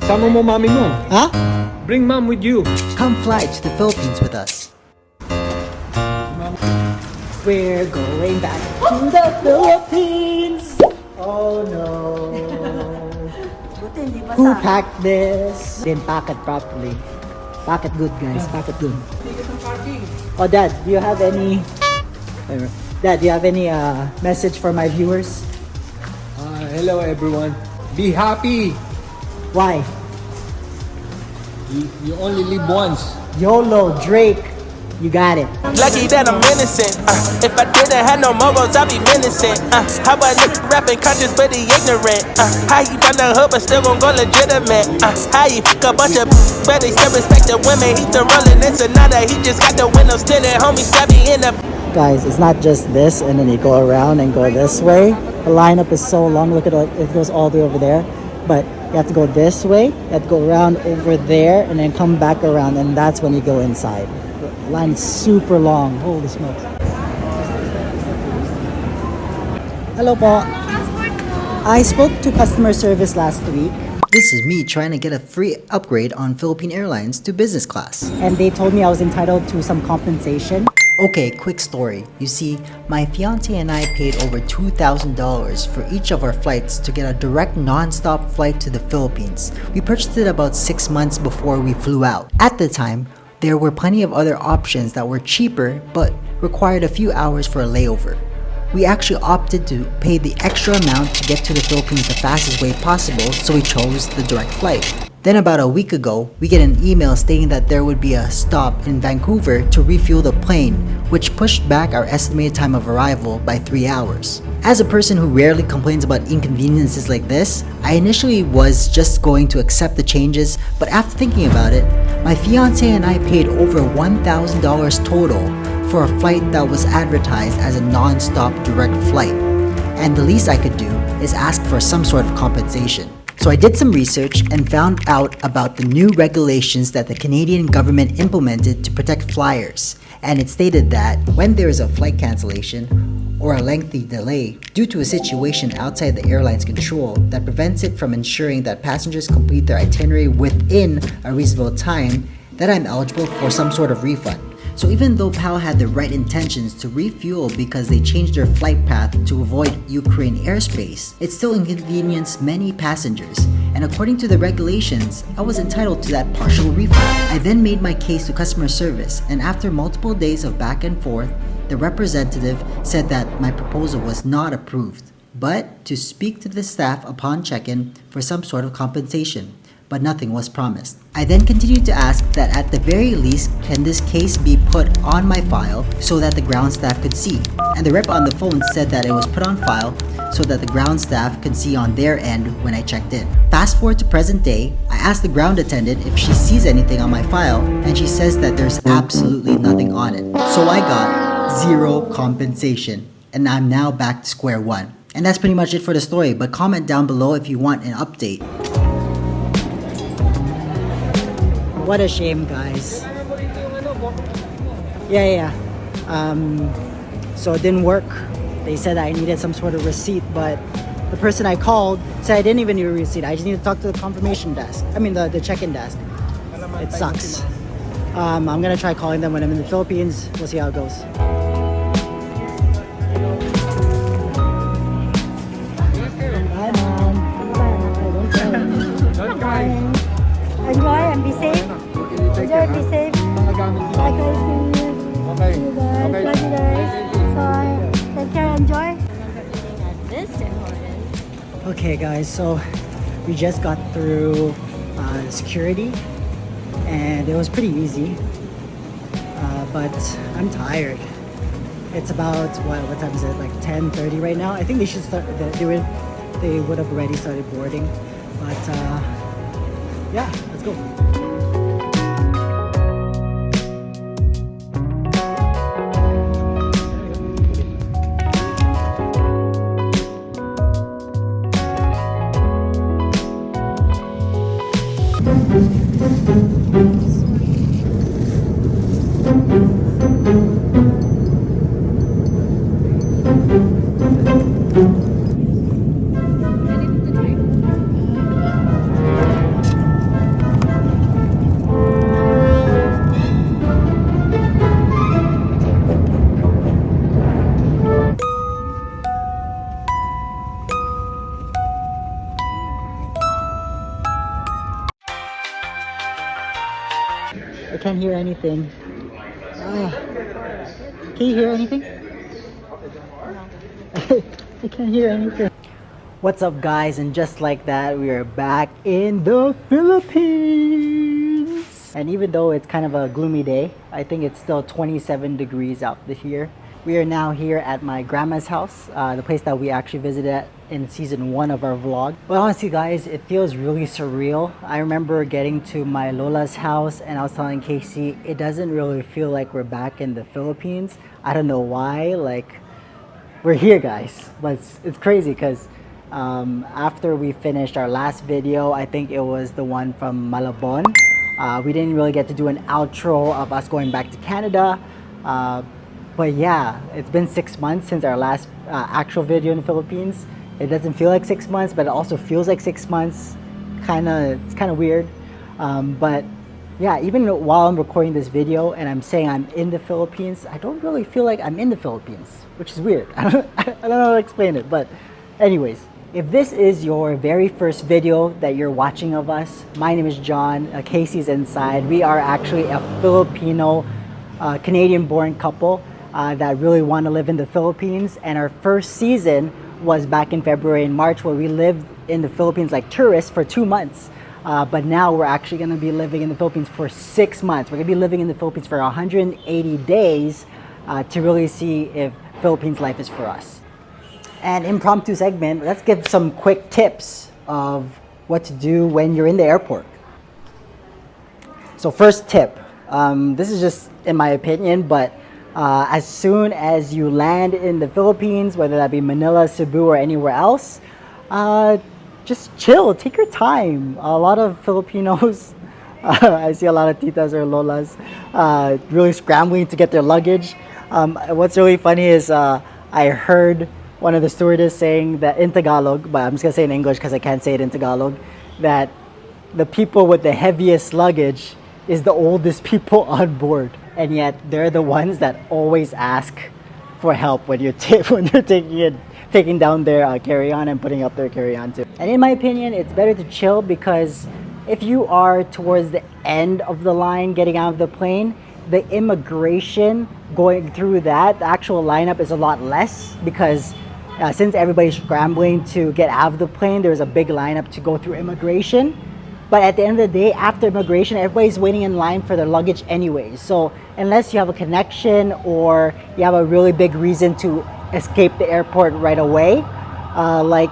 Sama mo mami mo. Huh? Bring mom with you. Come fly to the Philippines with us. We're going back to the Philippines. Oh no. Who packed this? Didn't pack it properly. Pack it good, guys. Pack it good. Oh, Dad, do you have any? Dad, do you have any message for my viewers? Hello everyone. Be happy. Why? You only live once. YOLO, Drake. You got it. Lucky that I'm innocent. If I didn't have no morals, I'd be menacing. How about nigga rapping conscious but he ignorant? How you from the hood but still gon' go legitimate? How you fuck a bunch of but they still respect the women? He's the rolling in Sonata. He just got the windows tinted. Homie stab me in the. Guys, it's not just this and then you go around and go this way. The lineup is so long. Look at it, it goes all the way over there. But you have to go this way, you have to go around over there and then come back around, and that's when you go inside. The line is super long. Holy smokes. Hello po. I spoke to customer service last week. This is me trying to get a free upgrade on Philippine Airlines to business class. And they told me I was entitled to some compensation. Okay, quick story. You see, my fiance and I paid over $2,000 for each of our flights to get a direct non-stop flight to the Philippines. We purchased it about 6 months before we flew out. At the time, there were plenty of other options that were cheaper but required a few hours for a layover. We actually opted to pay the extra amount to get to the Philippines the fastest way possible, so we chose the direct flight. Then about a week ago, we get an email stating that there would be a stop in Vancouver to refuel the plane, which pushed back our estimated time of arrival by 3 hours. As a person who rarely complains about inconveniences like this, I initially was just going to accept the changes, but after thinking about it, my fiance and I paid over $1,000 total for a flight that was advertised as a non-stop direct flight, and the least I could do is ask for some sort of compensation. So I did some research and found out about the new regulations that the Canadian government implemented to protect flyers. And it stated that when there is a flight cancellation or a lengthy delay due to a situation outside the airline's control that prevents it from ensuring that passengers complete their itinerary within a reasonable time, that I'm eligible for some sort of refund. So even though PAL had the right intentions to refuel because they changed their flight path to avoid Ukraine airspace, it still inconvenienced many passengers. And according to the regulations, I was entitled to that partial refund. I then made my case to customer service, and after multiple days of back and forth, the representative said that my proposal was not approved, but to speak to the staff upon check-in for some sort of compensation. But nothing was promised. I then continued to ask that at the very least, can this case be put on my file so that the ground staff could see? And the rep on the phone said that it was put on file so that the ground staff could see on their end when I checked in. Fast forward to present day, I asked the ground attendant if she sees anything on my file, and she says that there's absolutely nothing on it. So I got 0 compensation, and I'm now back to square one. And that's pretty much it for the story, but comment down below if you want an update. What a shame, guys. Yeah. So it didn't work. They said I needed some sort of receipt, but the person I called said I didn't even need a receipt. I just need to talk to the confirmation desk. I mean the check-in desk. It sucks. I'm gonna try calling them when I'm in the Philippines. We'll see how it goes. Bye, Mom. Enjoy and be safe. Enjoy, be safe. Bye guys. See you guys. Love you guys. Bye. Take care. Enjoy. Okay, guys. So we just got through security, and it was pretty easy. But I'm tired. It's about what time is it? Like 10:30 right now. I think they should start. They would have already started boarding, but yeah, let's go. I can't hear anything. Can you hear anything? I can't hear anything. What's up, guys? And just like that, we are back in the Philippines. And even though it's kind of a gloomy day, I think it's still 27 degrees out here. We are now here at my grandma's house, the place that we actually visited in season 1 of our vlog. But honestly, guys, it feels really surreal. I remember getting to my Lola's house and I was telling Casey, it doesn't really feel like we're back in the Philippines. I don't know why, like, we're here, guys. But it's crazy because after we finished our last video, I think it was the one from Malabon, we didn't really get to do an outro of us going back to Canada. But yeah, it's been 6 months since our last actual video in the Philippines. It doesn't feel like 6 months, but it also feels like 6 months. It's kind of weird. But yeah, even while I'm recording this video and I'm saying I'm in the Philippines, I don't really feel like I'm in the Philippines, which is weird. I don't know how to explain it, but anyways. If this is your very first video that you're watching of us, my name is John, Casey's inside. We are actually a Filipino Canadian-born couple that really want to live in the Philippines, and our first season was back in February and March, where we lived in the Philippines like tourists for 2 months. But now we're actually going to be living in the Philippines for 6 months. We're going to be living in the Philippines for 180 days to really see if Philippines life is for us. And impromptu segment, let's give some quick tips of what to do when you're in the airport. So first tip, this is just in my opinion, but as soon as you land in the Philippines, whether that be Manila, Cebu, or anywhere else, just chill, take your time. A lot of Filipinos, I see a lot of titas or lolas really scrambling to get their luggage. What's really funny is I heard one of the stewardess saying that in Tagalog, but I'm just gonna say it in English because I can't say it in Tagalog, that the people with the heaviest luggage is the oldest people on board, and yet they're the ones that always ask for help when you're taking down their carry-on and putting up their carry-on too. And in my opinion, it's better to chill because if you are towards the end of the line getting out of the plane, the immigration going through that, the actual lineup is a lot less because since everybody's scrambling to get out of the plane, there's a big lineup to go through immigration. But at the end of the day, after immigration, everybody's waiting in line for their luggage anyways. So unless you have a connection or you have a really big reason to escape the airport right away, like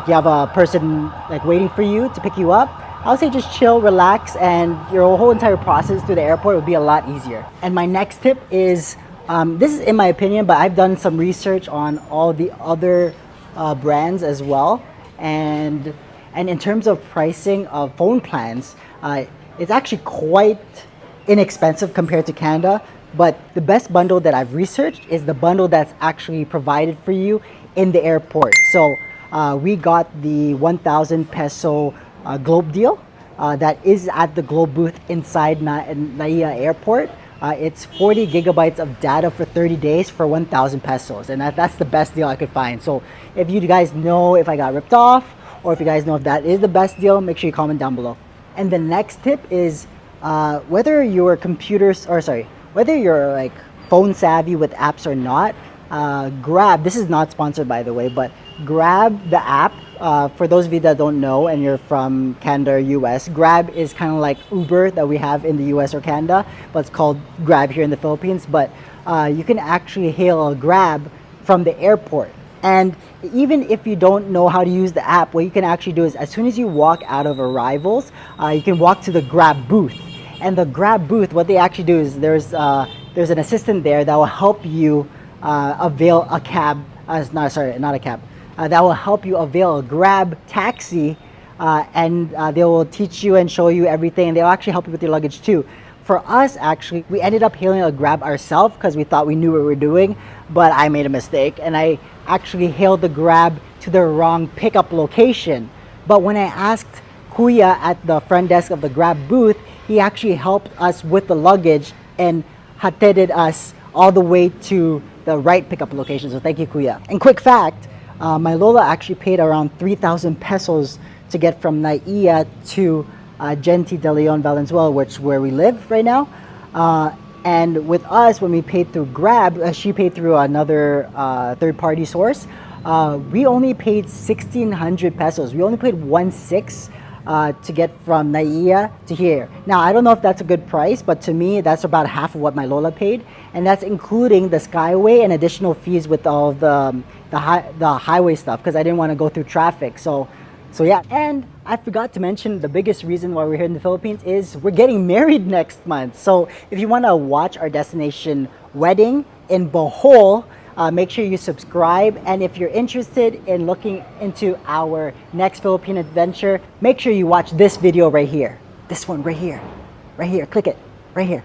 you have a person like waiting for you to pick you up, I would say just chill, relax, and your whole entire process through the airport would be a lot easier. And my next tip is, this is in my opinion, but I've done some research on all the other brands as well. And in terms of pricing of phone plans, it's actually quite inexpensive compared to Canada. But the best bundle that I've researched is the bundle that's actually provided for you in the airport. So we got the 1,000 peso Globe deal that is at the Globe booth inside Naiya Airport. It's 40 gigabytes of data for 30 days for 1,000 pesos, and that's the best deal I could find. So if you guys know if I got ripped off, or if you guys know if that is the best deal, make sure you comment down below. And the next tip is whether you're whether you're like phone savvy with apps or not, Grab, this is not sponsored by the way, but Grab the app, for those of you that don't know and you're from Canada or US, Grab is kind of like Uber that we have in the US or Canada, but it's called Grab here in the Philippines. But you can actually hail a Grab from the airport. And even if you don't know how to use the app, what you can actually do is as soon as you walk out of arrivals, you can walk to the Grab booth. And the Grab booth, what they actually do is there's an assistant there that will help you avail a cab, not a cab, that will help you avail a Grab taxi, and they will teach you and show you everything, and they'll actually help you with your luggage too. For us, actually, we ended up hailing a Grab ourselves because we thought we knew what we were doing, but I made a mistake and I actually hailed the Grab to the wrong pickup location. But when I asked Kuya at the front desk of the Grab booth, he actually helped us with the luggage and hatided us all the way to the right pickup location. So thank you, Kuya. And quick fact, my Lola actually paid around 3,000 pesos to get from Naiya to Genti de Leon Valenzuela, which where we live right now. And with us, when we paid through Grab, she paid through another third-party source. We only paid 1,600 pesos. We only paid 1.6 to get from Naiya to here. Now, I don't know if that's a good price, but to me, that's about half of what my Lola paid, and that's including the Skyway and additional fees with all the highway stuff because I didn't want to go through traffic. So yeah, and I forgot to mention the biggest reason why we're here in the Philippines is we're getting married next month. So if you want to watch our destination wedding in Bohol, make sure you subscribe. And if you're interested in looking into our next Philippine adventure, make sure you watch this video right here. This one right here. Right here. Click it. Right here.